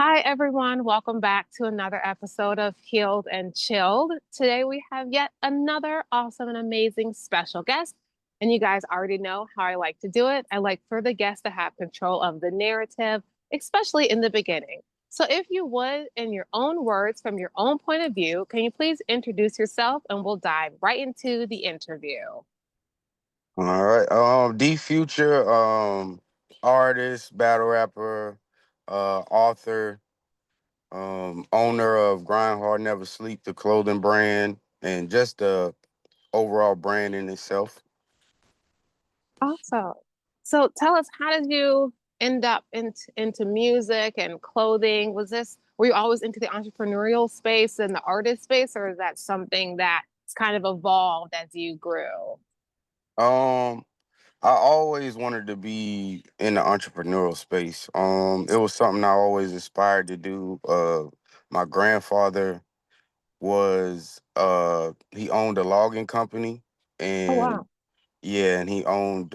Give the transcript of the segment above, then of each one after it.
Hi, everyone. Welcome back to another episode of Healed and Chilled. Today, we have yet another awesome and amazing special guest. And you guys already know how I like to do it. I like for the guest to have control of the narrative, especially in the beginning. So, if you would, in your own words, from your own point of view, can you please introduce yourself and we'll dive right into the interview? All right. D Future, artist, battle rapper, author, owner of Grind Hard Never Sleep, the clothing brand, and just the overall brand in itself. Awesome. So tell us, how did you end up into music and clothing? Were you always into the entrepreneurial space and the artist space, or is that something that's kind of evolved as you grew? Um, I always wanted to be in the entrepreneurial space. It was something I always aspired to do. My grandfather was he owned a logging company, Oh, and wow. yeah, and he owned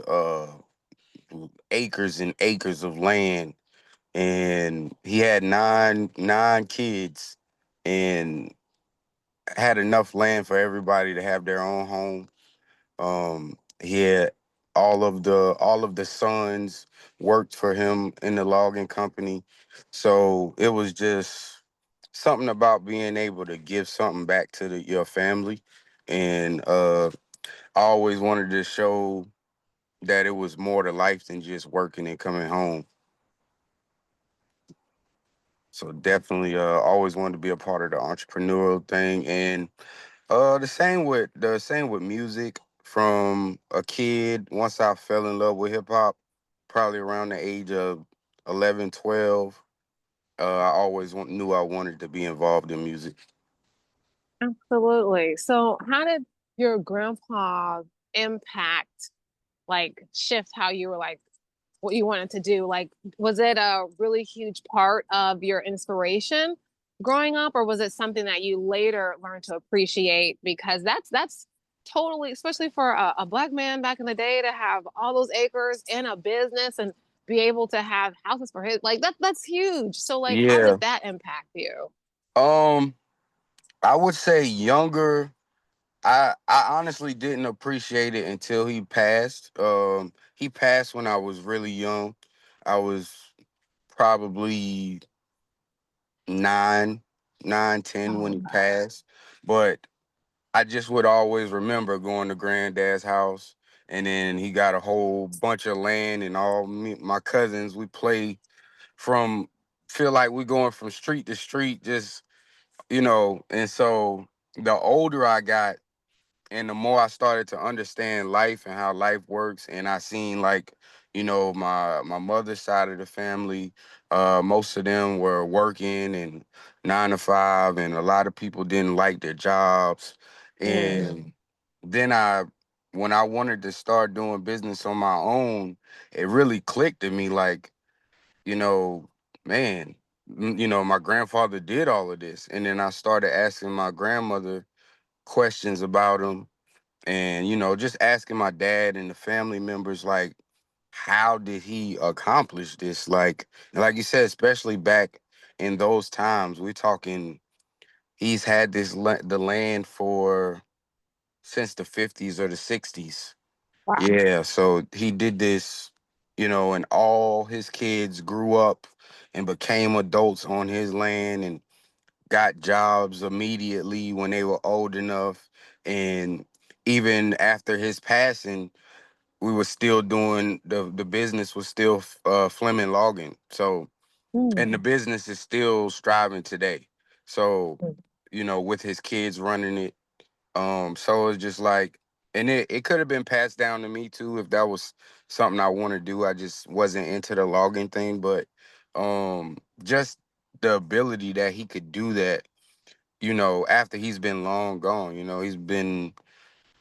acres and acres of land, and he had nine kids, and had enough land for everybody to have their own home. He had all of the sons worked for him in the logging company, so it was just something about being able to give something back to your family, and I always wanted to show that it was more to life than just working and coming home. So definitely always wanted to be a part of the entrepreneurial thing, and the same with music. From a kid, once I fell in love with hip hop, probably around the age of 11, 12, I always knew I wanted to be involved in music. Absolutely. So how did your grandpa impact, shift how you were what you wanted to do? Like, was it a really huge part of your inspiration growing up, or was it something that you later learned to appreciate? Because that's totally, especially for a black man back in the day, to have all those acres and a business and be able to have houses for his, that's huge. So like, how Yeah. did that impact you? Um, I would say younger. I honestly didn't appreciate it until he passed. He passed when I was really young. I was probably nine, 9, 10 when he Oh, passed. But I just would always remember going to granddad's house, and then he got a whole bunch of land, and all my cousins, we play from feel like we're going from street to street, just and so the older I got, and the more I started to understand life and how life works, and I seen, like, my mother's side of the family, most of them were working and 9 to 5, and a lot of people didn't like their jobs. mm, And then when I wanted to start doing business on my own, it really clicked to me, like, you know, man, my grandfather did all of this, and then I started asking my grandmother questions about him, and just asking my dad and the family members, like, how did he accomplish this, like you said, especially back in those times. We're talking, he's had the land for since the 50s or the 60s. wow. Yeah, so he did this, and all his kids grew up and became adults on his land, and got jobs immediately when they were old enough. And even after his passing, we were still doing the business was still Fleming Logging. So, and the Mm, business is still striving today. So, mm, with his kids running it. So it's just like, and it could have been passed down to me too if that was something I want to do. I just wasn't into the logging thing, but just the ability that he could do that, after he's been long gone. He's been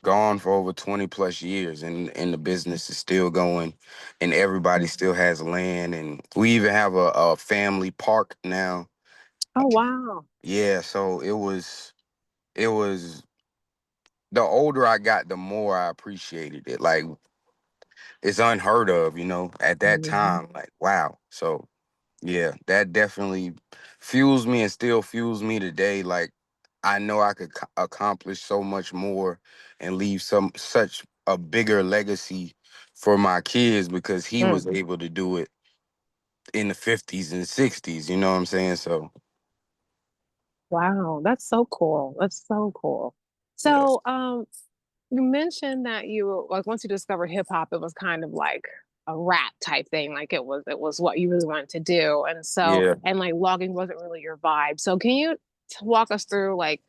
gone for over 20 plus years, and the business is still going, and everybody mm. still has land, and we even have a family park now. Oh, wow. Yeah, so it was the older I got, the more I appreciated it. Like, it's unheard of, at that Mhm. time. Like, wow. So Yeah, that definitely fuels me and still fuels me today. Like I know I could accomplish so much more and leave some such a bigger legacy for my kids because he was Mm. able to do it in the 50s and 60s, you know what I'm saying? So, Wow, that's so cool. That's so cool. yes. So, you mentioned that you like once you discovered hip hop, it was kind of like a rap type thing. Like it was what you really wanted to do. And so Yeah. and like logging wasn't really your vibe. So can you walk us through like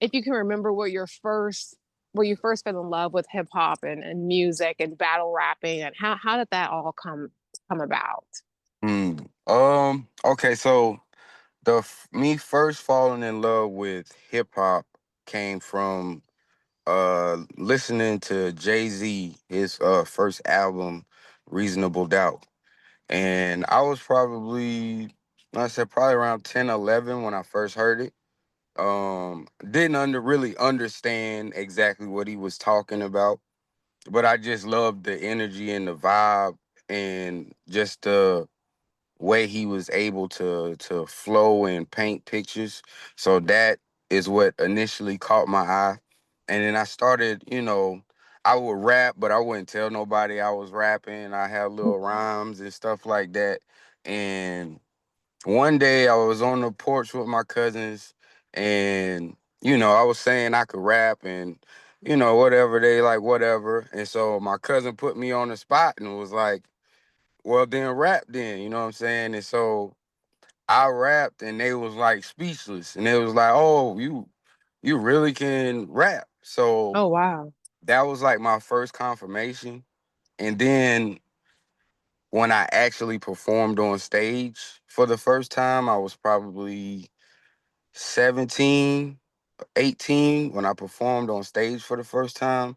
if you can remember where you first fell in love with hip hop and music and battle rapping and how did that all come about? Okay, so me first falling in love with hip hop came from listening to Jay-Z, his first album, Reasonable Doubt. And I was probably, like I said, probably around 10, 11 when I first heard it. Didn't really understand exactly what he was talking about, but I just loved the energy and the vibe and just the way he was able to flow and paint pictures. So that is what initially caught my eye. And then I started, I would rap, but I wouldn't tell nobody I was rapping. I had little rhymes and stuff like that. And one day I was on the porch with my cousins and I was saying I could rap and whatever they like whatever. And so my cousin put me on the spot and was like, well, then rap then, you know what I'm saying? And so I rapped and they was like speechless. And they was like, oh, you really can rap. So Oh wow. that was like my first confirmation. And then when I actually performed on stage for the first time, I was probably 17, 18 when I performed on stage for the first time.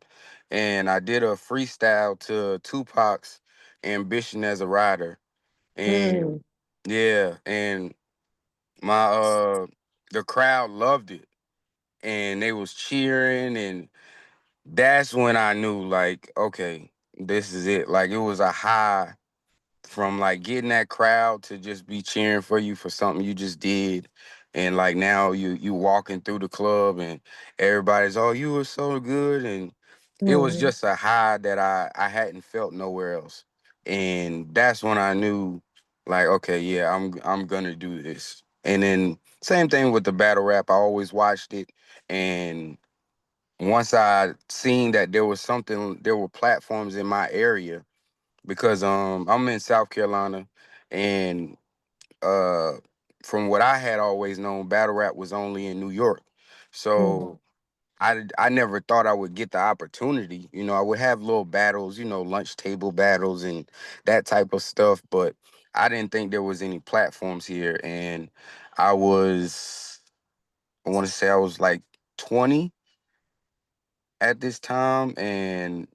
And I did a freestyle to Tupac's Ambition as a Rider. And Mm, yeah, and my the crowd loved it and they was cheering and that's when I knew like, okay, this is it. Like it was a high from like getting that crowd to just be cheering for you for something you just did. And like now you walking through the club and everybody's, oh, you were so good. And it was mm. just a high that I hadn't felt nowhere else. And that's when I knew like, okay, yeah, I'm gonna do this. And then same thing with the battle rap. I always watched it. And once I seen that there were platforms in my area because I'm in South Carolina and uh from what I had always known, battle rap was only in New York. Mm. So I never thought I would get the opportunity. I would have little battles, lunch table battles and that type of stuff, but I didn't think there was any platforms here. And I was, I want to say I was like 20 at this time and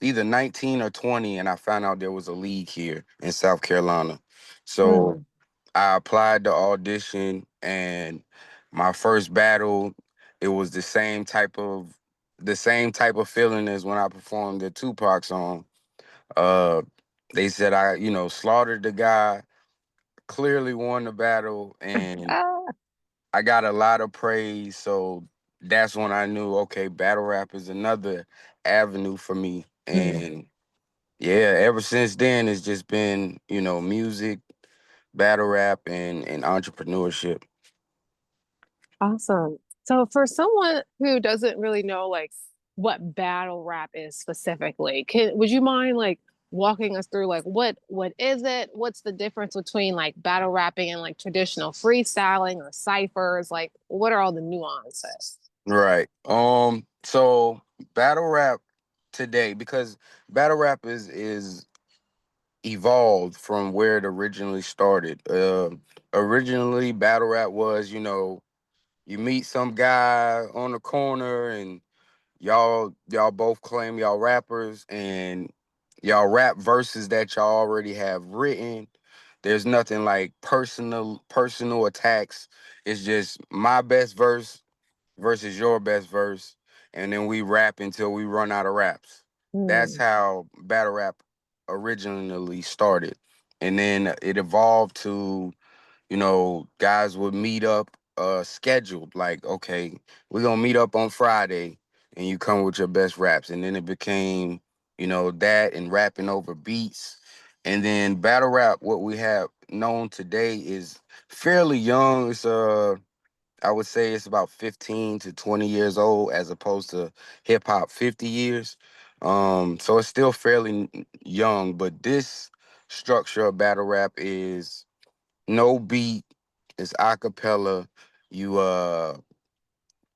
either 19 or 20, and I found out there was a league here in South Carolina. So Mm. I applied to audition and my first battle, it was the same type of feeling as when I performed the Tupac song. Uh they said I, slaughtered the guy, clearly won the battle, and Ah. I got a lot of praise. So that's when I knew, okay, battle rap is another avenue for me. Mm. And yeah, ever since then it's just been, music, battle rap, and entrepreneurship. Awesome. So for someone who doesn't really know like what battle rap is specifically, would you mind like walking us through like what is it? What's the difference between like battle rapping and like traditional freestyling or ciphers? Like what are all the nuances? Right. So battle rap today, because battle rap is evolved from where it originally started. Originally battle rap was, you meet some guy on the corner and y'all both claim y'all rappers and y'all rap verses that y'all already have written. There's nothing like personal attacks. It's just my best verse versus your best verse, and then we rap until we run out of raps. That's Hmm. how battle rap originally started. And then it evolved to, guys would meet up scheduled, like, okay, we're gonna meet up on Friday and you come with your best raps. And then it became, that and rapping over beats. And then battle rap, what we have known today is fairly young. It's I would say it's about 15 to 20 years old as opposed to hip hop 50 years. So it's still fairly young, but this structure of battle rap is no beat, it's a cappella. You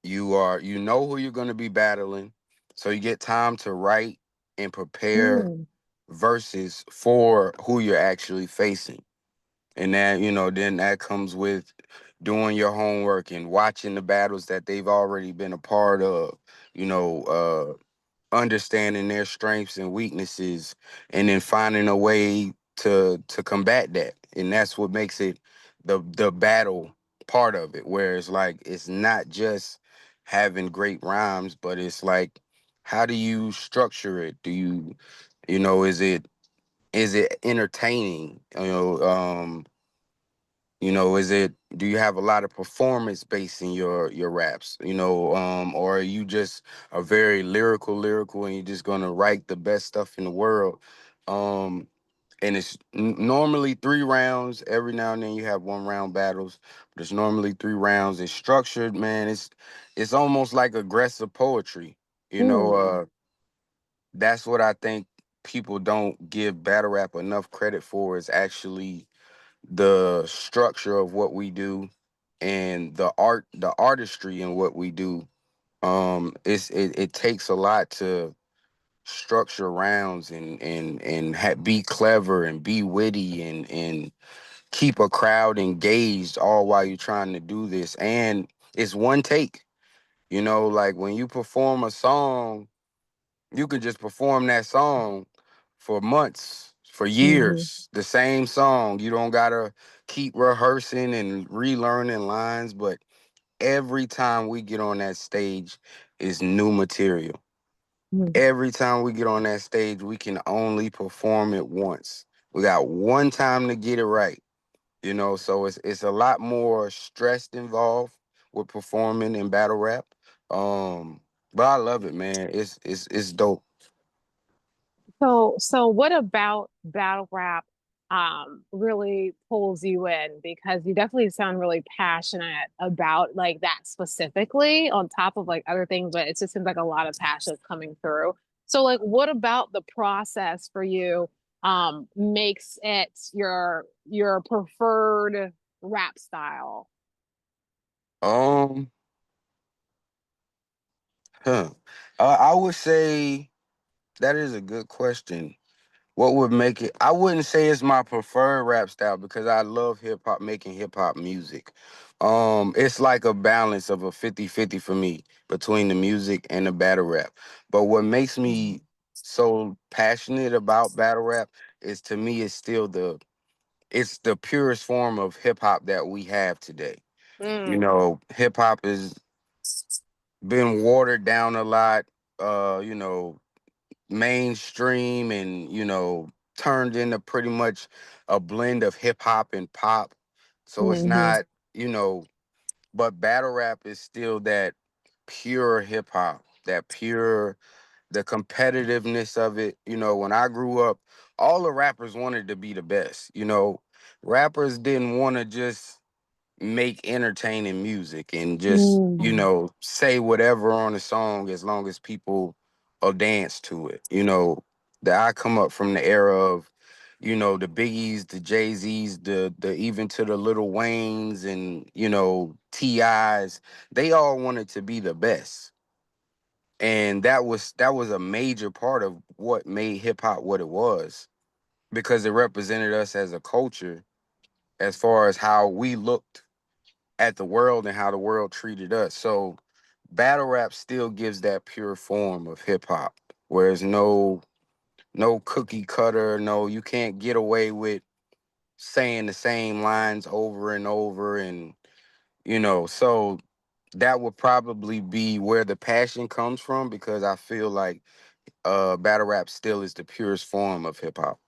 you know who you're gonna be battling, so you get time to write and prepare Mm, verses for who you're actually facing. And that, then that comes with doing your homework and watching the battles that they've already been a part of, you know, understanding their strengths and weaknesses, and then finding a way to combat that. And that's what makes it the battle part of it, where it's like it's not just having great rhymes, but it's like, how do you structure it? Do you, is it entertaining? Is it, do you have a lot of performance based in your raps? Or are you just a very lyrical and you're just gonna write the best stuff in the world? Um and it's normally 3 rounds. Every now and then you have 1 round battles, but it's normally 3 rounds. It's structured, man. It's almost like aggressive poetry. You know, mm. uh that's what I think people don't give battle rap enough credit for, is actually the structure of what we do and the artistry in what we do. It takes a lot to structure rounds and be clever and be witty and keep a crowd engaged, all while you're trying to do this. And it's one take. Like when you perform a song, you can just perform that song for months, for Mhm. years, the same song. You don't gotta keep rehearsing and relearning lines, but every time we get on that stage is new material. Mhm. Every time we get on that stage, we can only perform it once. We got one time to get it right. So it's a lot more stress involved with performing in battle rap. Um, but I love it, man. It's dope. So what about battle rap really pulls you in? Because you definitely sound really passionate about like that specifically on top of like other things, but it just seems like a lot of passion is coming through. So like what about the process for you makes it your preferred rap style? Um, huh. I would say that is a good question. What would make it? I wouldn't say it's my preferred rap style because I love hip hop, making hip hop music. It's like a balance of a 50-50 for me between the music and the battle rap. But what makes me so passionate about battle rap is, to me, it's the purest form of hip hop that we have today. Mm, Hip hop has been watered down a lot. Uh, you know, mainstream and turned into pretty much a blend of hip hop and pop. So it's hmm not, you know, but battle rap is still that pure hip hop, that pure, the competitiveness of it. When I grew up, all the rappers wanted to be the best. Rappers didn't want to just make entertaining music and just, mm, say whatever on a song as long as people will dance to it. That I come up from the era of, the Biggies, the Jay-Z's, the even to the Little Waynes and, T.I.'s. They all wanted to be the best. And that was a major part of what made hip hop what it was, because it represented us as a culture as far as how we looked at the world and how the world treated us. So battle rap still gives that pure form of hip hop, whereas no cookie cutter, no, you can't get away with saying the same lines over and over. And so that would probably be where the passion comes from, because I feel like battle rap still is the purest form of hip hop.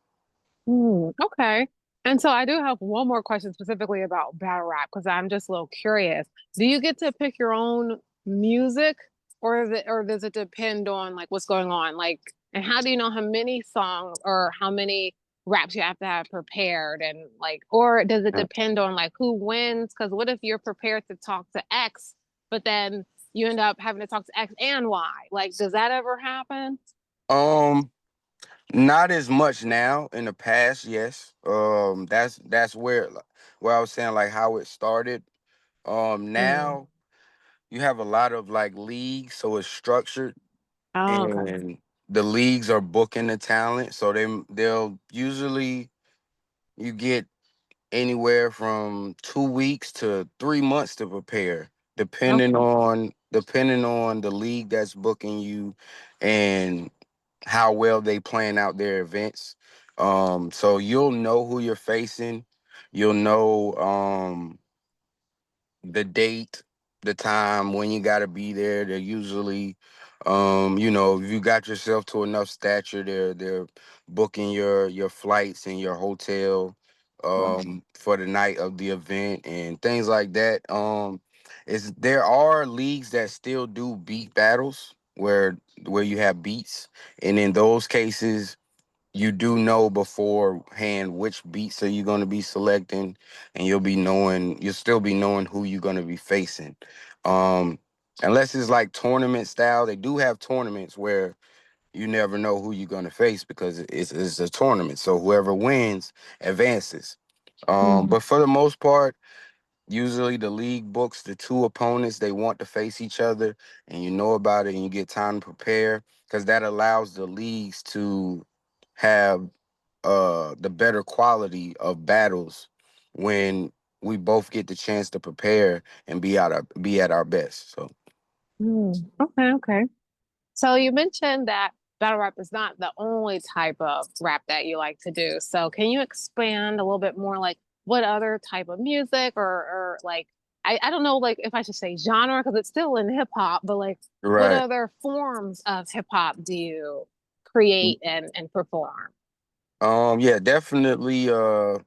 okay. And so I do have one more question specifically about battle rap because I'm just a little curious. Do you get to pick your own music or is it or does it depend on like what's going on? Like, and how do you know how many songs or how many raps you have to have prepared and like or does it depend on like who wins? Because what if you're prepared to talk to X, but then you end up having to talk to X and Y? Like, does that ever happen? Um, Not as much now. In the past, yes. That's where I was saying like how it started. Mm. Now you have a lot of like leagues, so it's structured, Oh, okay. and the leagues are booking the talent. So they'll usually you get anywhere from 2 weeks to 3 months to prepare, Okay. depending on the league that's booking you and how well they plan out their events. So you'll know who you're facing. You'll know the date, the time when you got to be there. They're usually, if you got yourself to enough stature, they're booking your flights and your hotel Wow. for the night of the event and things like that. Is there are leagues that still do beat battles where you have beats, and in those cases you do know beforehand which beats are you going to be selecting, and you'll still be knowing who you're going to be facing. um Unless it's like tournament style, they do have tournaments where you never know who you're going to face because it's a tournament, so whoever wins advances. Mhm. But for the most part, usually the league books the two opponents they want to face each other, and you know about it and you get time to prepare because that allows the leagues to have the better quality of battles when we both get the chance to prepare and be at our best. So Okay, okay. So you mentioned that battle rap is not the only type of rap that you like to do. So can you expand a little bit more, like what other type of music or like I don't know like if I should say genre because it's still in hip hop, but like what right. other forms of hip hop do you create and perform? Yeah, definitely.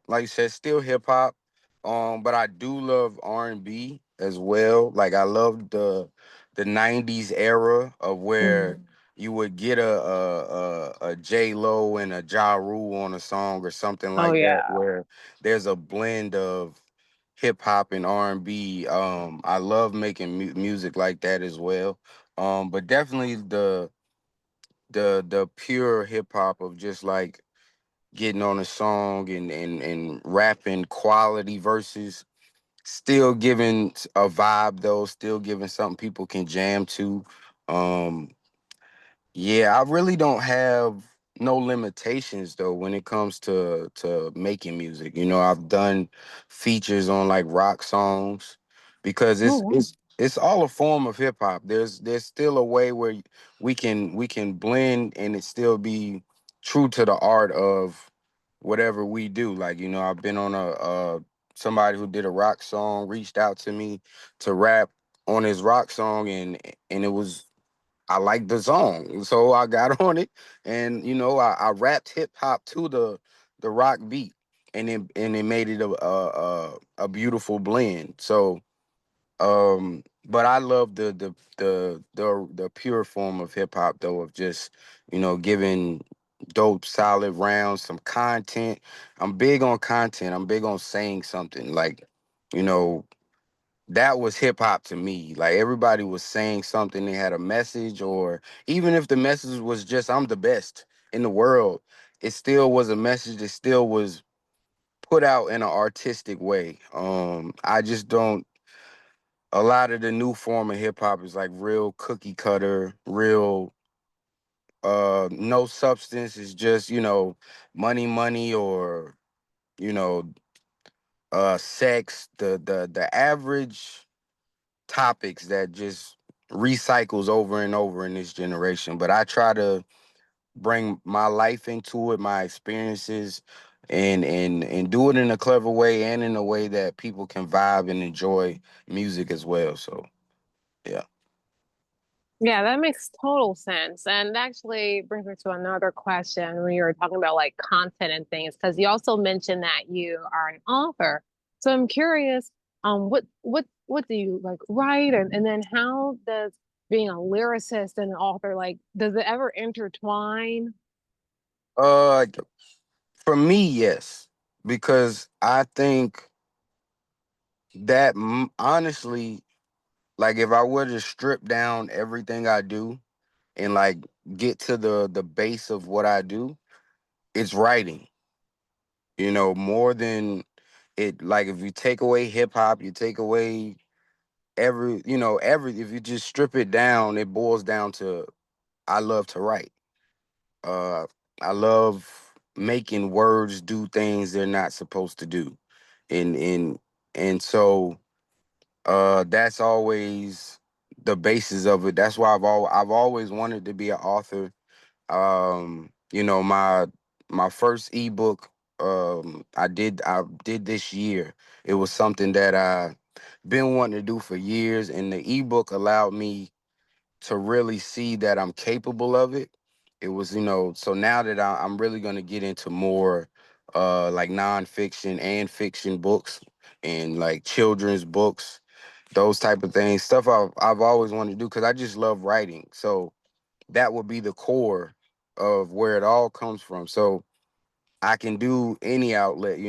Like you said, still hip hop. But I do love R&B as well. Like I love the '90s era of where Mm. you would get a J Lo and a Ja Rule on a song or something Oh like that, yeah. where there's a blend of hip hop and R&B. I love making music like that as well. But definitely the pure hip hop of just like getting on a song and rapping quality verses, still giving a vibe though, still giving something people can jam to. Um, yeah, I really don't have no limitations though when it comes to making music. You know, I've done features on like rock songs because Oh it's wow. it's it's all a form of hip hop. There's still a way where we can blend and it still be true to the art of whatever we do. Like, I've been on a somebody who did a rock song reached out to me to rap on his rock song, and it was I liked the song, so I got on it, and I rapped hip hop to the rock beat, and it made it a beautiful blend. So, but I love the pure form of hip hop though, of just giving dope, solid rounds, some content. I'm big on content. I'm big on saying something like, you know that was hip hop to me. Like everybody was saying something, they had a message, or even if the message was just I'm the best in the world, it still was a message. It still was put out in an artistic way. I just don't A lot of the new form of hip hop is like real cookie cutter, real no substance. It's just, money, or, you know, sex, the average topics that just recycles over and over in this generation. But I try to bring my life into it, my experiences, and do it in a clever way and in a way that people can vibe and enjoy music as well. So yeah. Yeah, that makes total sense. And actually brings me to another question when you were talking about like content and things, because you also mentioned that you are an author. So I'm curious, what do you like write and then how does being a lyricist and an author like does it ever intertwine? Uh, for me, yes, because I think that honestly, like if I were to strip down everything I do and like get to the base of what I do, it's writing. You know, more than it. Like if you take away hip hop, you take away every. If you just strip it down, it boils down to I love to write. Uh, I love making words do things they're not supposed to do, and and so that's always the basis of it. That's why I've always wanted to be an author. My first ebook I did this year. It was something that I been wanting to do for years, and the ebook allowed me to really see that I'm capable of it. It was, so now that I'm really going to get into more like nonfiction and fiction books and like children's books, those type of things, stuff I've always wanted to do because I just love writing. So that would be the core of where it all comes from. So I can do any outlet.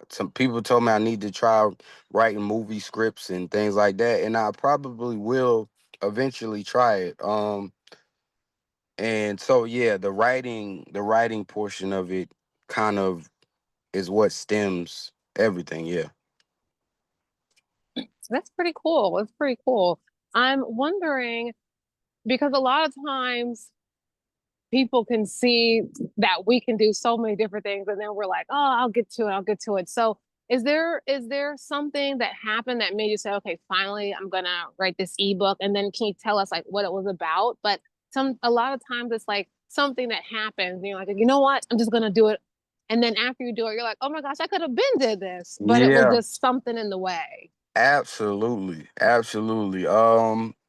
Some people told me I need to try writing movie scripts and things like that, and I probably will eventually try it. And so yeah, the writing portion of it kind of is what stems everything. Yeah. That's pretty cool. That's pretty cool. I'm wondering because a lot of times people can see that we can do so many different things and then we're like, oh, I'll get to it. So is there something that happened that made you say, okay, finally I'm gonna write this ebook? And then can you tell us like what it was about? But a lot of times it's like something that happens and you're like, you know what, I'm just gonna do it. And then after you do it, you're like, oh my gosh, I could have been did this, but it was Yeah, just something in the way. absolutely. Absolutely.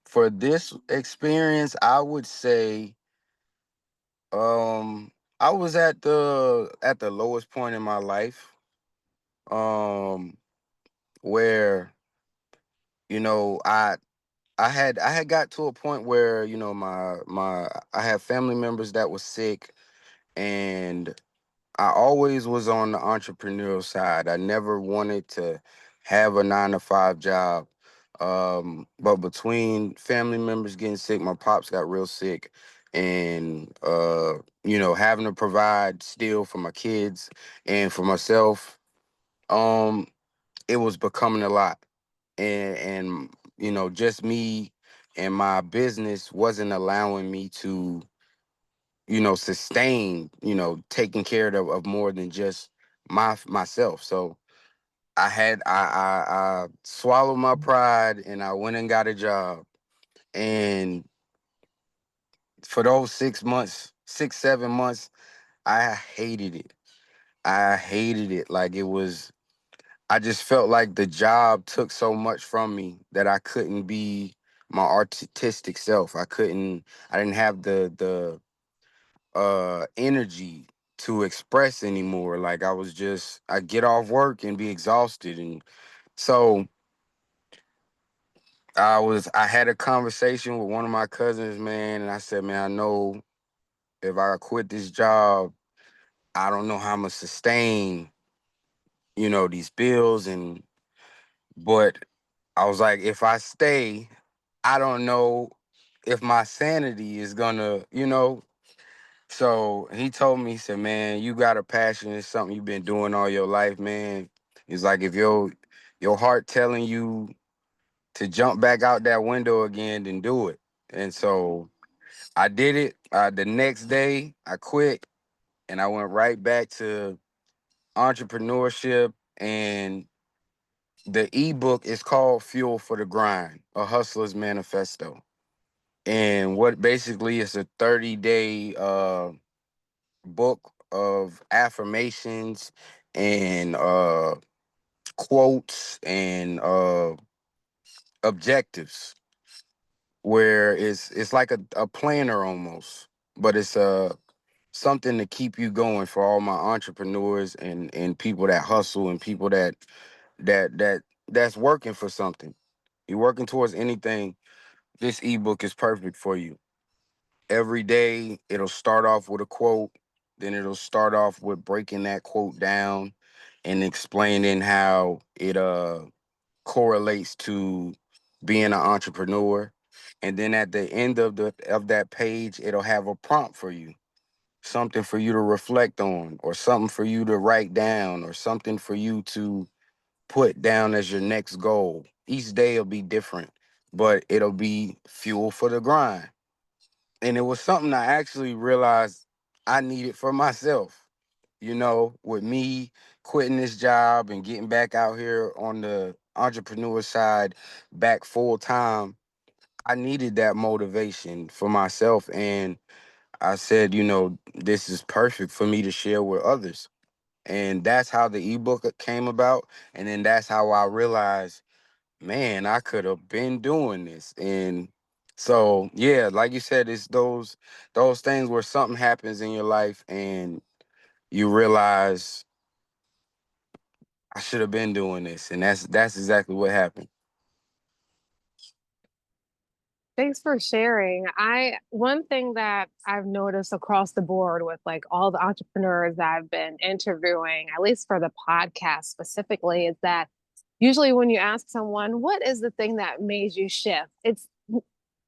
For this experience, I would say um I was at the lowest point in my life. Um where, you know, I had got to a point where, my I had family members that was sick, and I always was on the entrepreneurial side. I never wanted to have a 9 to 5 job. But between family members getting sick, my pops got real sick, and having to provide still for my kids and for myself, um, it was becoming a lot. And just me and my business wasn't allowing me to sustain, taking care of more than just myself. So I swallowed my pride and I went and got a job. And for those 6 months, 6, 7 months, I hated it. I hated it. Like it was, I just felt like the job took so much from me that I couldn't be my artistic self. I didn't have the energy to express anymore. Like I get off work and be exhausted. And so I had a conversation with one of my cousins, man, and I said, man, I know if I quit this job, I don't know how I'm gonna sustain, these bills. But I was like, if I stay, I don't know if my sanity is gonna, So he told me, he said, man, you got a passion. It's something you've been doing all your life, man. It's like if your heart telling you to jump back out that window again, then do it. And so I did it. The next day, I quit and I went right back to entrepreneurship. And the ebook is called Fuel for the Grind, a Hustler's Manifesto. And what basically is a 30-day book of affirmations and quotes and objectives. where it's like a planner almost, but it's something to keep you going for all my entrepreneurs and people that hustle and people that's working for something. You're working towards anything. This ebook is perfect for you. Every day it'll start off with a quote, then it'll start off with breaking that quote down and explaining how it correlates to being an entrepreneur. And then at the end of that page, it'll have a prompt for you, something for you to reflect on, or something for you to write down, or something for you to put down as your next goal. Each day will be different, but it'll be fuel for the grind. And it was something I actually realized I needed for myself. With me quitting this job and getting back out here on the entrepreneur side, back full time, I needed that motivation for myself. And I said, this is perfect for me to share with others. And that's how the ebook came about. And then that's how I realized, man, I could have been doing this. And so, yeah, like you said, it's those things where something happens in your life and you realize I should have been doing this. And that's exactly what happened. Thanks for sharing. One thing that I've noticed across the board with like all the entrepreneurs that I've been interviewing, at least for the podcast specifically, is that usually when you ask someone, what is the thing that made you shift? It's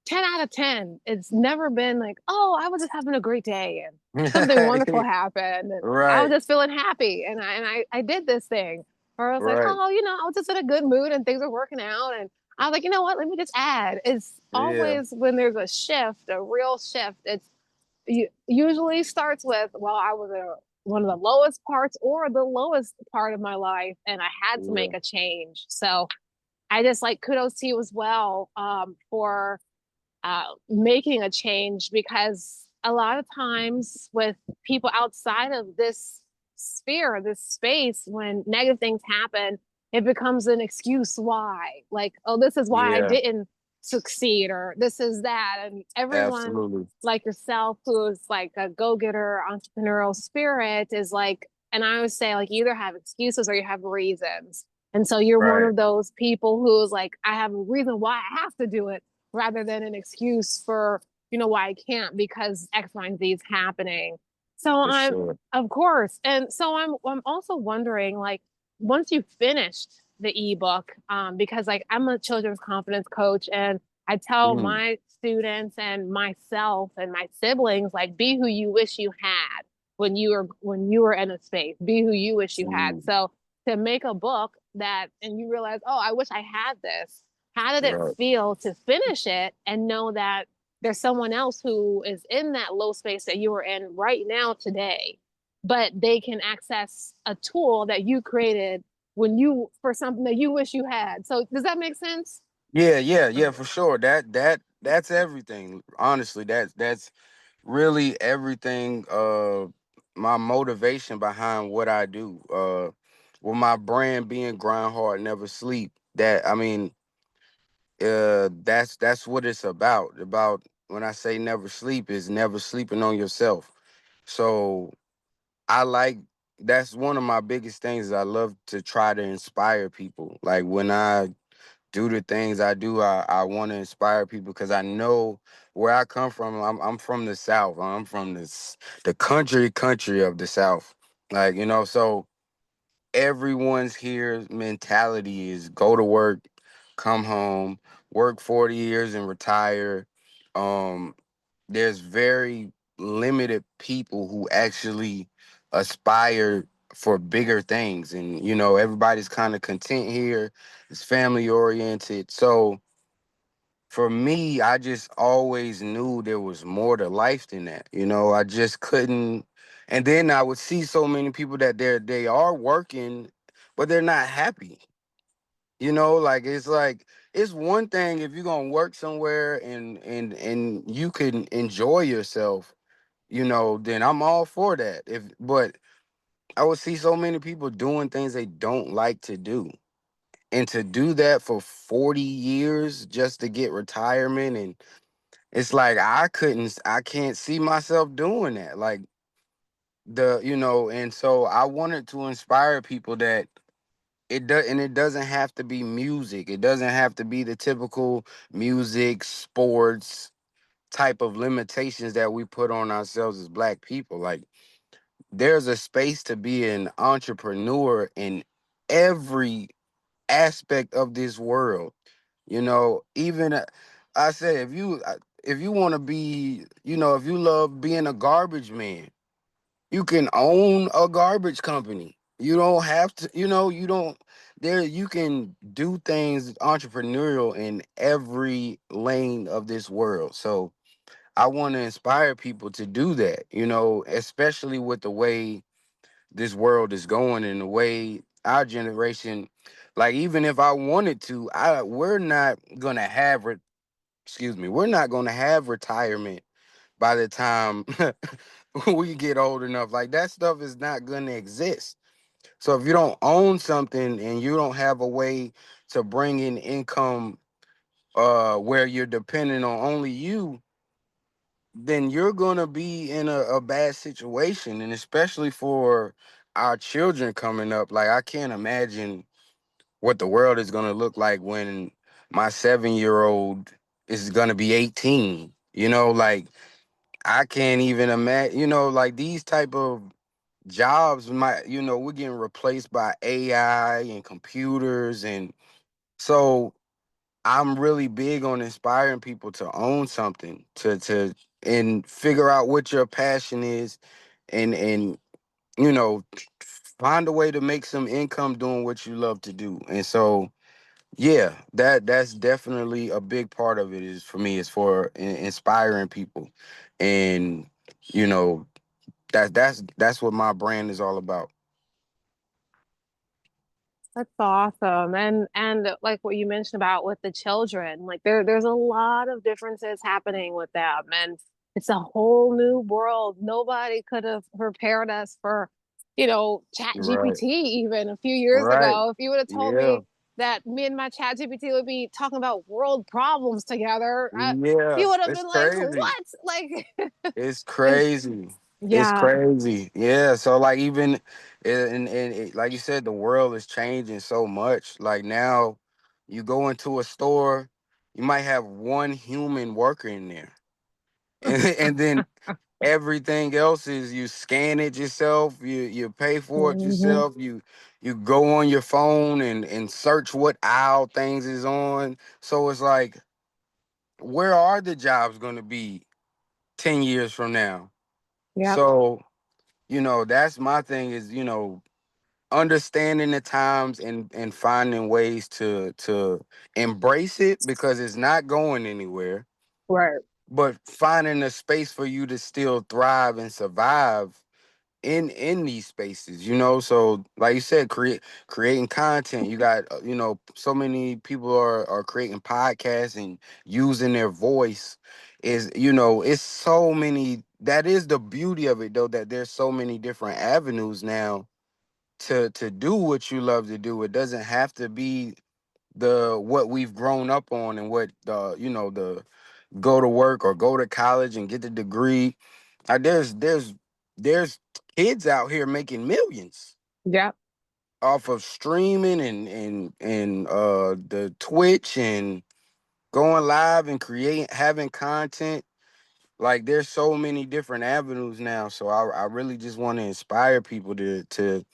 10 out of 10. It's never been like, oh, I was just having a great day and something wonderful happened. And I was Right, just feeling happy and I did this thing. Or I was like, right. oh, I was just in a good mood and things are working out. And I was like, you know what? Let me just add. It's Yeah, always when there's a shift, a real shift, usually starts with, well, I was in one of the lowest parts or the lowest part of my life and I had to yeah, make a change. So I just like kudos to you as well for making a change because a lot of times with people outside of this sphere, this space, when negative things happen, it becomes an excuse why. Like, oh, this is why I yeah, didn't succeed, or this is that. And everyone absolutely. like yourself, who's like a go getter entrepreneurial spirit, is like, and I always say, like, you either have excuses or you have reasons. And so you're one Right, of those people who's like, I have a reason why I have to do it rather than an excuse for, why I can't because X, Y, and Z is happening. So for I'm, sure. of course. And so I'm also wondering, like, once you finished the ebook, because like I'm a children's confidence coach and I tell Mm, my students and myself and my siblings, like, be who you wish you had when you were in a space, be who you wish you had. mm, So to make a book that and you realize, oh, I wish I had this, how did it right. feel to finish it and know that there's someone else who is in that low space that you are in right now today, but they can access a tool that you created for something that you wish you had. So does that make sense? Yeah, yeah, yeah, for sure. That's everything. Honestly, that's really everything. My motivation behind what I do. With my brand being grind hard, never sleep. That's what it's about. About when I say never sleep is never sleeping on yourself. So I like that's one of my biggest things. Is I love to try to inspire people. Like when I do the things I do, I want to inspire people because I know where I come from. I'm from the South. I'm from the country of the South. Like, so everyone's here mentality is go to work, come home, work 40 years and retire. Um, there's very limited people who actually aspire for bigger things. And, everybody's kind of content here. It's family oriented. So for me, I just always knew there was more to life than that. I just couldn't. And then I would see so many people that they are working, but they're not happy. Like it's one thing if you're gonna work somewhere and you can enjoy yourself, then I'm all for that. But I would see so many people doing things they don't like to do. And to do that for 40 years just to get retirement, and it's like I can't see myself doing that. Like and so I wanted to inspire people that it doesn't have to be music. It doesn't have to be the typical music, sports type of limitations that we put on ourselves as black people. Like there's a space to be an entrepreneur in every aspect of this world. Even I said, if you want to be, if you love being a garbage man, you can own a garbage company. You don't have to, you don't there you can do things entrepreneurial in every lane of this world. So I want to inspire people to do that, especially with the way this world is going and the way our generation, like even if I wanted to, we're not gonna have we're not gonna have retirement by the time we get old enough. Like that stuff is not gonna exist. So if you don't own something and you don't have a way to bring in income where you're dependent on only you, then you're gonna be in a bad situation. And especially for our children coming up, like I can't imagine what the world is gonna look like when my 7-year old is gonna be 18. Like I can't even imagine, like these type of jobs might, we're getting replaced by AI and computers. And so I'm really big on inspiring people to own something, to and figure out what your passion is, and you know find a way to make some income doing what you love to do. And so yeah, that's definitely a big part of it, is for me, is for inspiring people. And you know that's what my brand is all about. That's awesome. And like what you mentioned about with the children, like there's a lot of differences happening with them, and it's a whole new world. Nobody could have prepared us for, Chat Right. GPT even a few years Right. ago. If you would have told Yeah. me that me and my Chat GPT would be talking about world problems together, Yeah. you would have It's been like, crazy. "What?" Like It's it's crazy. It's yeah. crazy. Yeah. So like even like you said, the world is changing so much. Like now, you go into a store, you might have one human worker in there, and then everything else is you scan it yourself, you pay for it Hmm. yourself, you go on your phone and search what aisle things is on. So it's like, where are the jobs going to be 10 years from now? Yep. So that's my thing, is understanding the times and finding ways to embrace it, because it's not going anywhere, Right. but finding a space for you to still thrive and survive in these spaces. So like you said, creating content. You got so many people are creating podcasts and using their voice. It's so many. That is the beauty of it, though, that there's so many different avenues now to do what you love to do. It doesn't have to be the what we've grown up on, and what the go to work or go to college and get the degree. There's kids out here making millions Yep. off of streaming and the Twitch and going live and creating, having content. Like there's so many different avenues now. So I really just want to inspire people to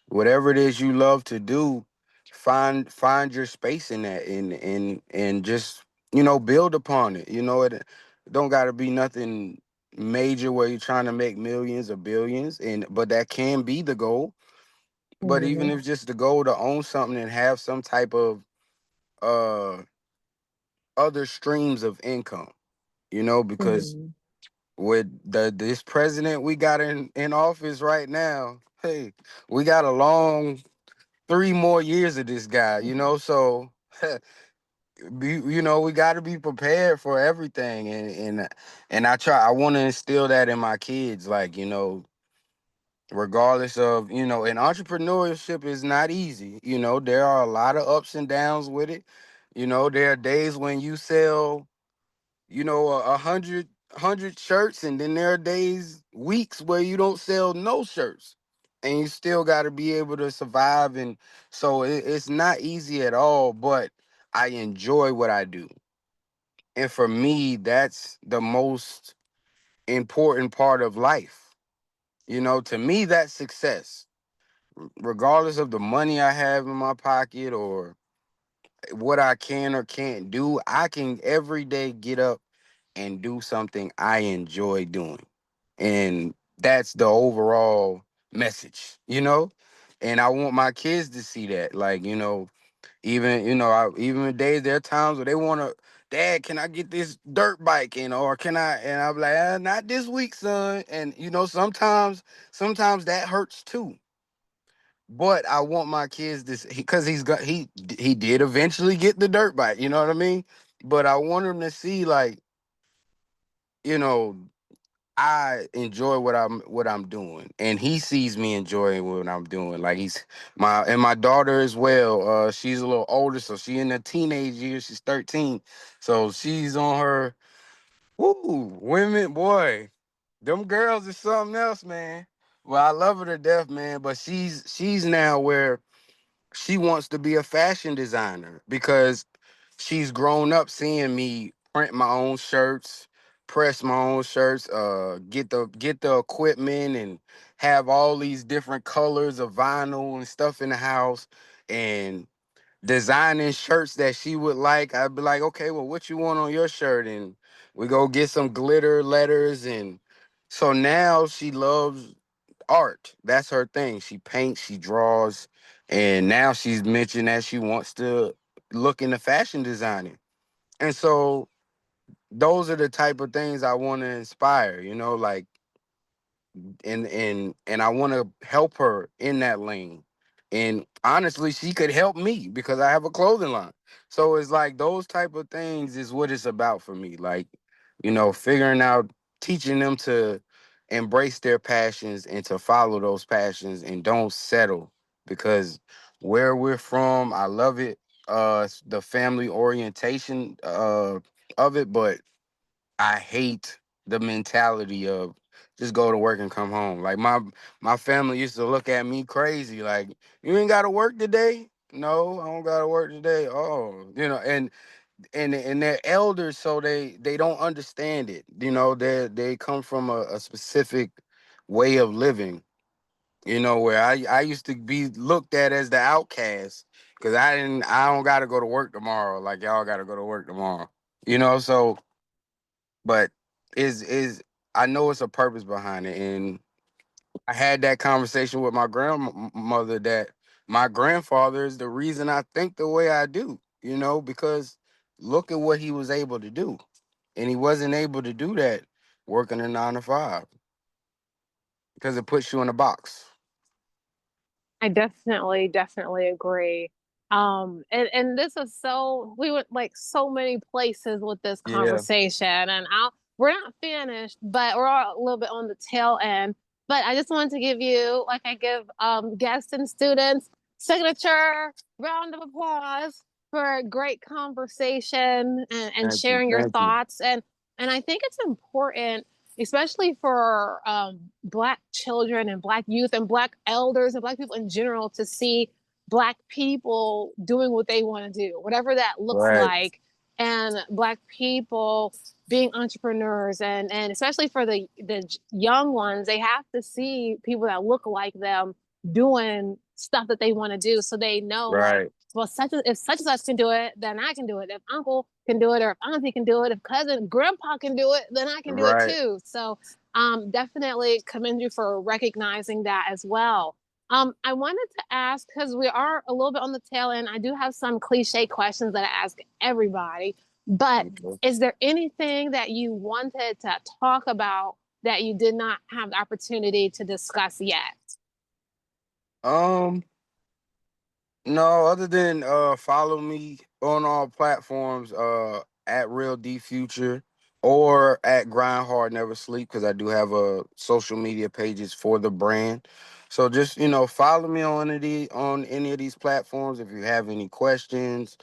whatever it is you love to do, find your space in that, and just build upon it. It don't got to be nothing major where you're trying to make millions or billions, but that can be the goal. But even Hmm. if just the goal to own something and have some type of uh other streams of income, because Hmm. with this president we got in office right now, hey, we got a long 3 more years of this guy, so we got to be prepared for everything. And I want to instill that in my kids, like, regardless of, and entrepreneurship is not easy. There are a lot of ups and downs with it. There are days when you sell, a hundred shirts, and then there are days, weeks where you don't sell no shirts, and you still got to be able to survive. And so it's not easy at all, but I enjoy what I do. And for me, that's the most important part of life. To me, that's success. Regardless of the money I have in my pocket or what I can or can't do, I can every day get up and do something I enjoy doing. And that's the overall message. And I want my kids to see that. Like, even days, there are times where they want to, Dad, can I get this dirt bike? Or can I? And I'm like, not this week, son. And sometimes that hurts too. But I want my kids to, because he did eventually get the dirt bike. You know what I mean? But I want him to see, like, you know, I enjoy what I'm doing, and he sees me enjoying what I'm doing. Like, my daughter as well. She's a little older, so she in the teenage years. She's 13, so she's on her. Woo, women, boy, them girls is something else, man. Well, I love her to death, man. But she's now where she wants to be a fashion designer because she's grown up seeing me print my own shirts, press my own shirts, get the equipment and have all these different colors of vinyl and stuff in the house and designing shirts that she would like. I'd be like, okay, well, what you want on your shirt? And we go get some glitter letters. And so now she loves art. That's her thing. She paints, she draws, and now she's mentioned that she wants to look into fashion designing. And so those are the type of things I want to inspire, like, and I want to help her in that lane. And honestly, she could help me because I have a clothing line. So it's like those type of things is what it's about for me. Like, figuring out, teaching them to embrace their passions and to follow those passions and don't settle, because where we're from, I love it. The family orientation of it, but I hate the mentality of just go to work and come home. Like, my family used to look at me crazy. Like, you ain't got to work today. No, I don't got to work today. Oh, and they're elders, so they don't understand it. They come from a specific way of living. Where I used to be looked at as the outcast because I don't got to go to work tomorrow. Like, y'all got to go to work tomorrow. So, but is I know it's a purpose behind it, and I had that conversation with my grandmother that my grandfather is the reason I think the way I do. Because look at what he was able to do, and he wasn't able to do that working a 9 to 5 because it puts you in a box. I definitely agree. And this is so we went like so many places with this Yeah, conversation, and we're not finished, but we're all a little bit on the tail end. But I just wanted to give you, like I give guests and students, signature round of applause for a great conversation and thank you, sharing your thank you. thoughts. And I think it's important, especially for Black children and Black youth and Black elders and Black people in general, to see Black people doing what they want to do, whatever that looks Right, like, and Black people being entrepreneurs, and especially for the young ones, they have to see people that look like them doing stuff that they want to do, so they know, like, right, well, if such and such can do it, then I can do it. If uncle can do it, or if auntie can do it, if cousin, grandpa can do it, then I can do it right. too. So, definitely commend you for recognizing that as well. I wanted to ask, because we are a little bit on the tail end, I do have some cliche questions that I ask everybody, but Okay. is there anything that you wanted to talk about that you did not have the opportunity to discuss yet? Um, no, other than follow me on all platforms at Real D Future. or at Grind Hard Never Sleep, because I do have a social media pages for the brand. So just follow me on any of these platforms if you have any questions.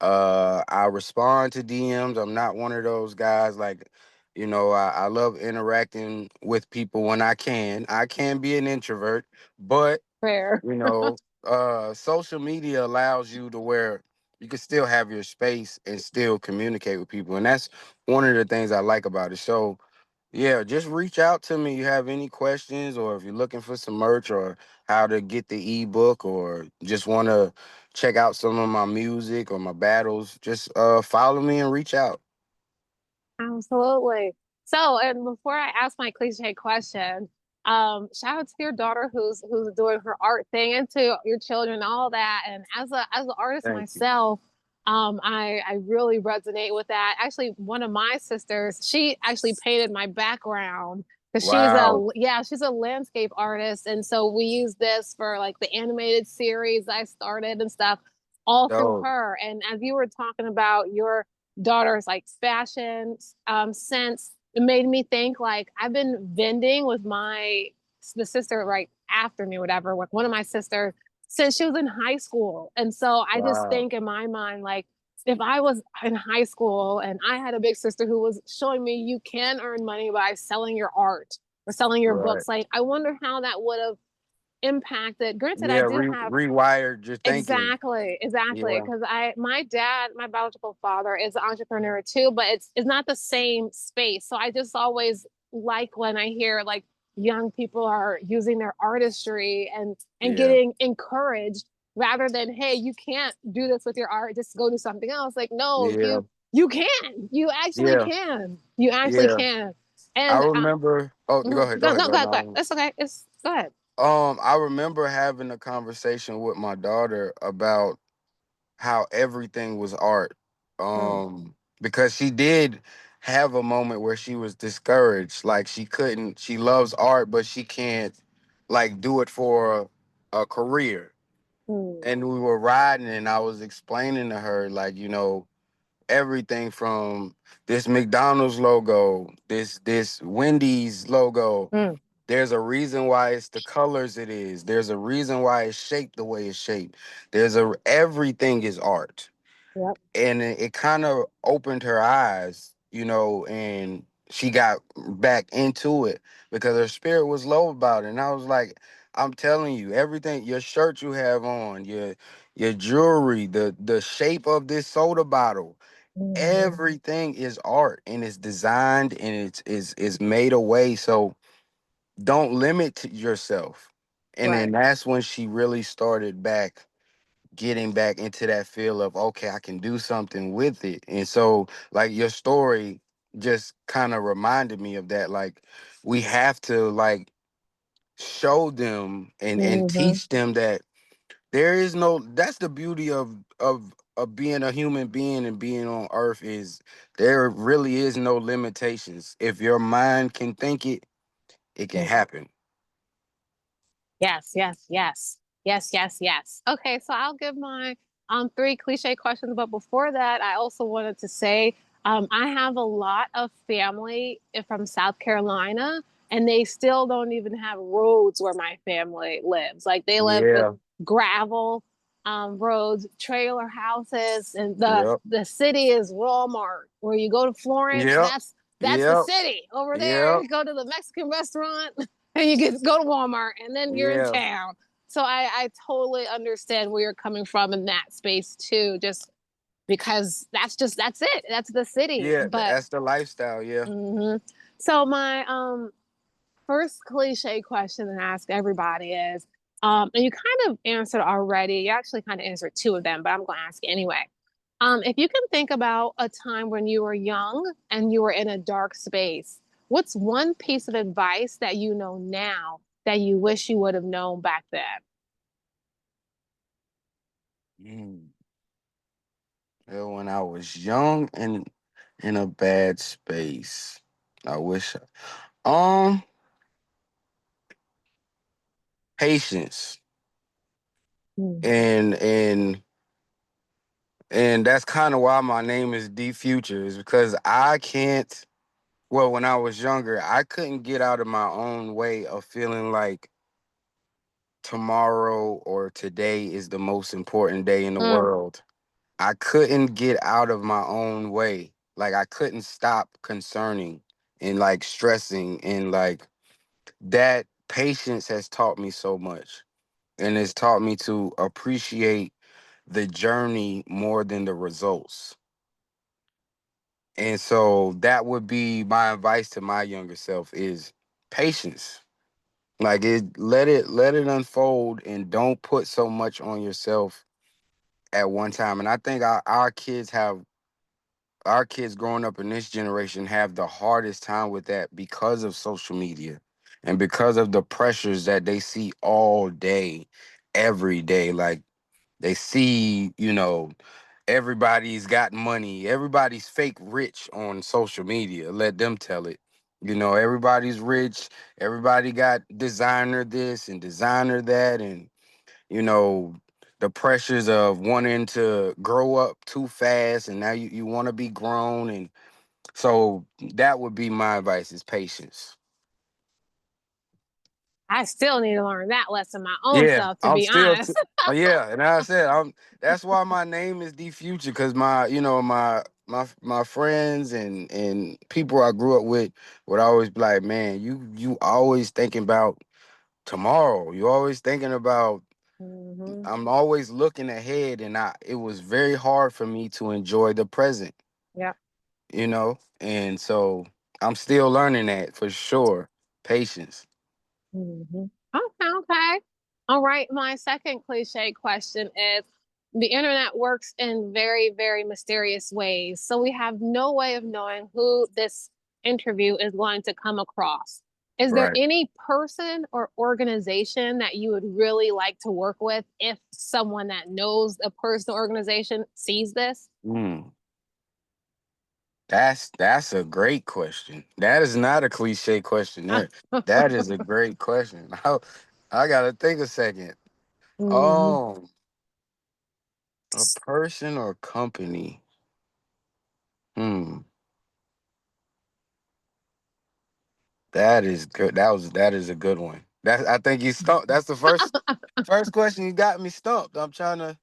I respond to DMs. I'm not one of those guys like, I love interacting with people when I can. I can be an introvert, but Fair. you know, social media allows you to where you can still have your space and still communicate with people. And that's one of the things I like about it. So yeah, just reach out to me. You have any questions, or if you're looking for some merch, or how to get the ebook, or just want to check out some of my music or my battles, just follow me and reach out. Absolutely. So, and before I ask my cliche question, shout out to your daughter who's doing her art thing, and to your children, all that. And as an artist Thank you. myself, I really resonate with that. Actually, one of my sisters, she actually painted my background because Wow. she's a landscape artist, and so we use this for like the animated series I started and stuff, all through Dope. her. And as you were talking about your daughter's like fashion sense, it made me think like I've been vending with the sister right after me, whatever, with one of my sisters since she was in high school. And so I just Wow. think in my mind, like if I was in high school and I had a big sister who was showing me you can earn money by selling your art or selling your Right. books, like I wonder how that would have impacted. Granted, I Yeah. do have. Rewired your thinking. Exactly, exactly. Yeah. Because my dad, my biological father, is an entrepreneur too, but it's not the same space. So I just always like when I hear like young people are using their artistry and Yeah. getting encouraged rather than, hey, you can't do this with your art, just go do something else. Like, no, Yeah. you can. You actually Yeah. can. You actually Yeah. can. I And remember. Oh, go ahead. Go no, ahead. no, Go go ahead. ahead, go ahead. No. It's okay. It's go ahead. I remember having a conversation with my daughter about how everything was art. Mm, Because she did have a moment where she was discouraged. Like she loves art, but she can't like do it for a career. mm, And we were riding and I was explaining to her, like, everything from this McDonald's logo, this Wendy's logo. mm. There's a reason why it's the colors it is. There's a reason why it's shaped the way it's shaped. Everything is art. Yep. And it kind of opened her eyes, and she got back into it because her spirit was low about it. And I was like, I'm telling you, everything, your shirt you have on, your jewelry, the shape of this soda bottle, Mhm. everything is art and it's designed and it's made away. So don't limit yourself. And then Right. that's when she really started getting back into that feel of, okay, I can do something with it. And so like your story just kind of reminded me of that. Like we have to like show them and Hmm. teach them that there is no, that's the beauty of being a human being and being on earth, is there really is no limitations. If your mind can think it, it can happen. Yes, yes, yes. Yes, yes, yes. Okay, so I'll give my three cliche questions, but before that, I also wanted to say I have a lot of family from South Carolina, and they still don't even have roads where my family lives. Like they live with Yeah. gravel roads, trailer houses, and the Yep. the city is Walmart. Where you go to Florence, Yep. that's the Yep. city. Over there, Yep. you go to the Mexican restaurant and you get go to Walmart and then you're in Yeah. town. So I totally understand where you're coming from in that space too, just because that's it. That's the city. Yeah. But That's the lifestyle. Yeah. mhm. So my first cliche question to ask everybody is, and you kind of answered already. You actually kind of answered two of them, but I'm going to ask you anyway. If you can think about a time when you were young and you were in a dark space, what's one piece of advice that you know now that you wish you would have known back then? Mm. Yeah, when I was young and in a bad space, I wish. Um, Patience, Mm, and that's kind of why my name is D Future, is because I can't. Well, when I was younger, I couldn't get out of my own way of feeling like tomorrow or today is the most important day in the Mm, world. I couldn't get out of my own way. Like I couldn't stop concerning and like stressing and like that patience has taught me so much and it's taught me to appreciate the journey more than the results. And so that would be my advice to my younger self is patience. Like let it unfold and don't put so much on yourself at one time. And I think our kids growing up in this generation have the hardest time with that because of social media and because of the pressures that they see all day, every day. Like they see, everybody's got money, everybody's fake rich on social media. Let them tell it. Everybody's rich, everybody got designer this and designer that, and you know, the pressures of wanting to grow up too fast and now you want to be grown. And so that would be my advice is patience. I still need to learn that lesson my own Yeah, self, to I'm be still honest. yeah, and I said that's why my name is the future because my friends and people I grew up with would always be like, man, you always thinking about tomorrow. You always thinking about Hmm. I'm always looking ahead and it was very hard for me to enjoy the present, Yep. and so I'm still learning that for sure. Patience. Hmm. Okay, okay. All right. My second cliche question is the internet works in very, very mysterious ways. So we have no way of knowing who this interview is going to come across. Is there Right. any person or organization that you would really like to work with if someone that knows a person or organization sees this? Mm, that's a great question. That is not a cliche question. That is a great question. I gotta think a second. Hmm. Um, a person or company. Hmm. That is good. That is a good one. I think you stumped. That's the first question you got me stumped. I'm trying to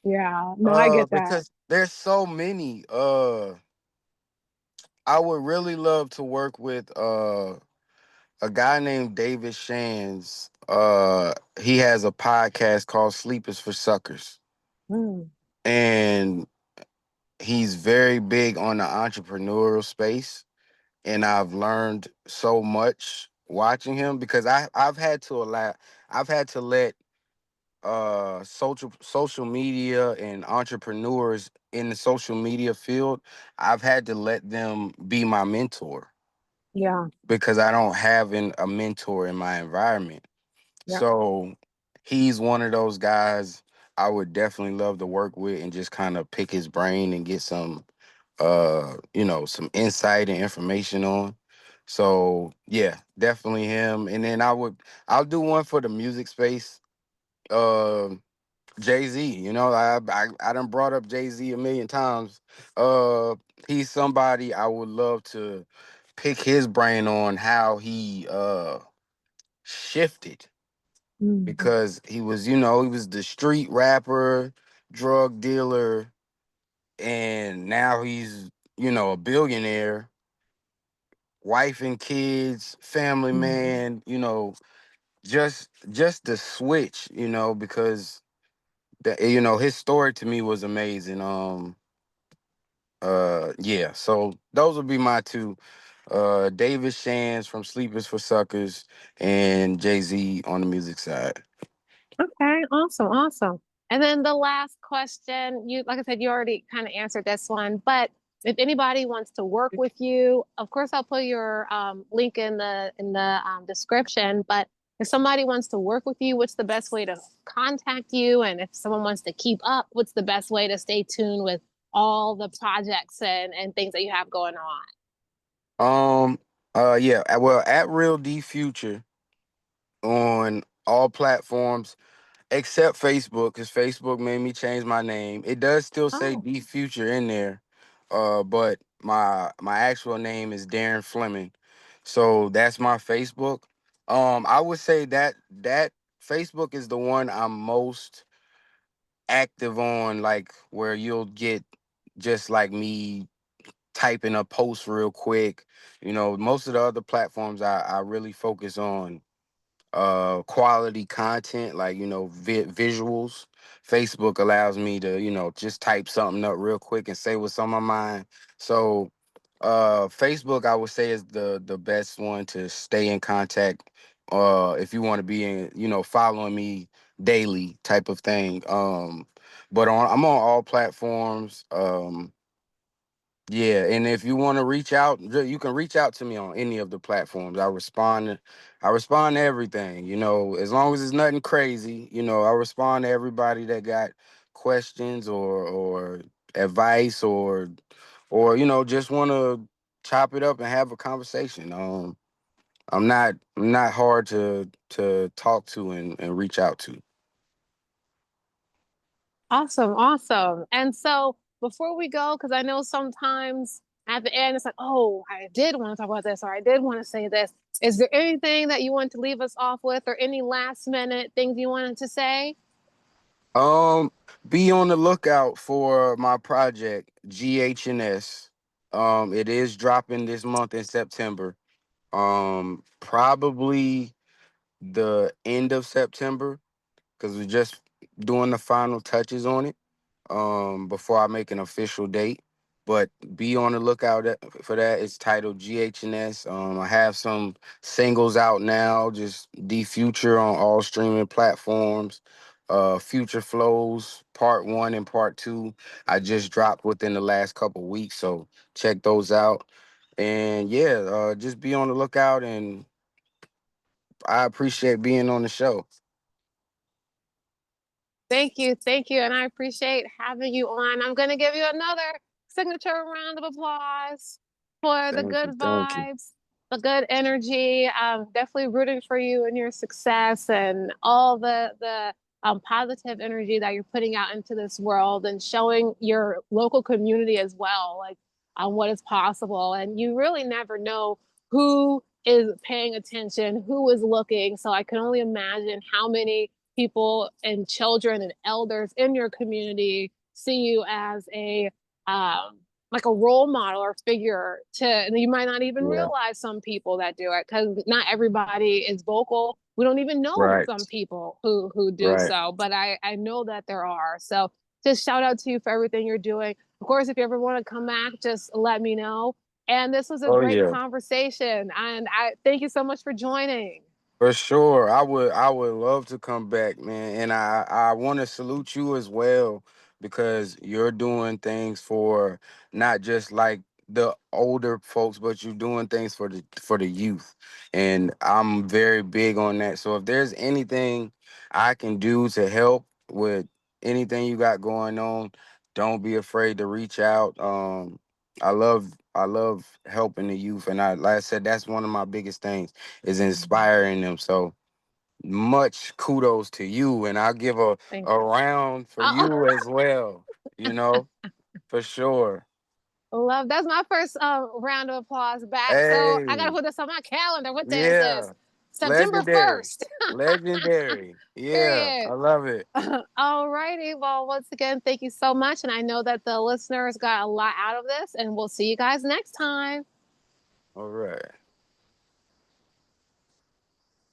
Yeah, no, I get that. because there's so many. I would really love to work with a guy named David Shands. He has a podcast called Sleep is for Suckers. Mm, And he's very big on the entrepreneurial space. And I've learned so much watching him because I've had to let social media and entrepreneurs in the social media field, I've had to let them be my mentor yeah, because I don't have a mentor in my environment. yeah. So he's one of those guys I would definitely love to work with and just kind of pick his brain and get some insight and information on. So yeah, definitely him. And then I'll do one for the music space. Um Jay-Z, I done brought up Jay-Z a million times. Uh he's somebody I would love to pick his brain on how he shifted Mhm, because he was the street rapper, drug dealer, and now he's, a billionaire, wife and kids, family mhm, man, just the switch, because his story to me was amazing. Yeah, so those would be my two. David Shands from Sleepers for Suckers and Jay-Z on the music side. Okay, awesome, awesome. And then the last question, like I said, you already kind of answered this one, but if anybody wants to work with you, of course I'll put your link in the description. But if somebody wants to work with you, what's the best way to contact you? And if someone wants to keep up, what's the best way to stay tuned with all the projects and things that you have going on? Um, yeah, well, at Real D Future on all platforms except Facebook, because Facebook made me change my name. It does still say Oh, D Future in there. but my actual name is Darren Fleming. So that's my Facebook. I would say that Facebook is the one I'm most active on, like where you'll get just like me typing a post real quick. Most of the other platforms I really focus on quality content, like visuals. Facebook allows me to just type something up real quick and say what's on my mind. So Facebook, I would say, is the best one to stay in contact if you want to be in following me daily type of thing. But I'm on all platforms. Yeah, and if you want to reach out, you can reach out to me on any of the platforms. I respond to everything, as long as it's nothing crazy, I respond to everybody that got questions or advice or just want to chop it up and have a conversation. I'm not hard to talk to and reach out to. Awesome, awesome. And so before we go, because I know sometimes at the end it's like, oh, I did want to talk about this or I did want to say this. Is there anything that you want to leave us off with or any last minute things you wanted to say? Um, be on the lookout for my project, GHNS. It is dropping this month in September. Probably the end of September, because we're just doing the final touches on it before I make an official date. But be on the lookout for that. It's titled GHNS. I have some singles out now, just D Future on all streaming platforms. Future Flows Part 1 and Part 2. I just dropped within the last couple weeks, so check those out. And yeah, just be on the lookout, and I appreciate being on the show. Thank you, and I appreciate having you on. I'm going to give you another signature round of applause for the Thank you. good Thank you. vibes, the good energy. I'm definitely rooting for you and your success and all the positive energy that you're putting out into this world and showing your local community as well, like on what is possible. And you really never know who is paying attention, who is looking. So I can only imagine how many people and children and elders in your community see you as a like a role model or figure to, and you might not even Yeah. realize some people that do it because not everybody is vocal. We don't even know Right. some people who do Right. so, but I know that there are. So just shout out to you for everything you're doing. Of course, if you ever want to come back, just let me know. And this was a Oh great yeah. conversation. And I thank you so much for joining. For sure. I would love to come back, man. And I want to salute you as well, because you're doing things for not just like the older folks, but you're doing things for the youth. And I'm very big on that. So if there's anything I can do to help with anything you got going on, don't be afraid to reach out. I love helping the youth, and like I said, that's one of my biggest things is inspiring them. So much kudos to you, and I'll give Thank a you. round for Oh, you as well. You know, for sure. love that's my first round of applause back. So I gotta Hey, put this on my calendar. What day is this? yeah, September legendary, 1st. legendary. Yeah, I Period. love it. All righty. Well, once again, thank you so much. And I know that the listeners got a lot out of this, and we'll see you guys next time. All right.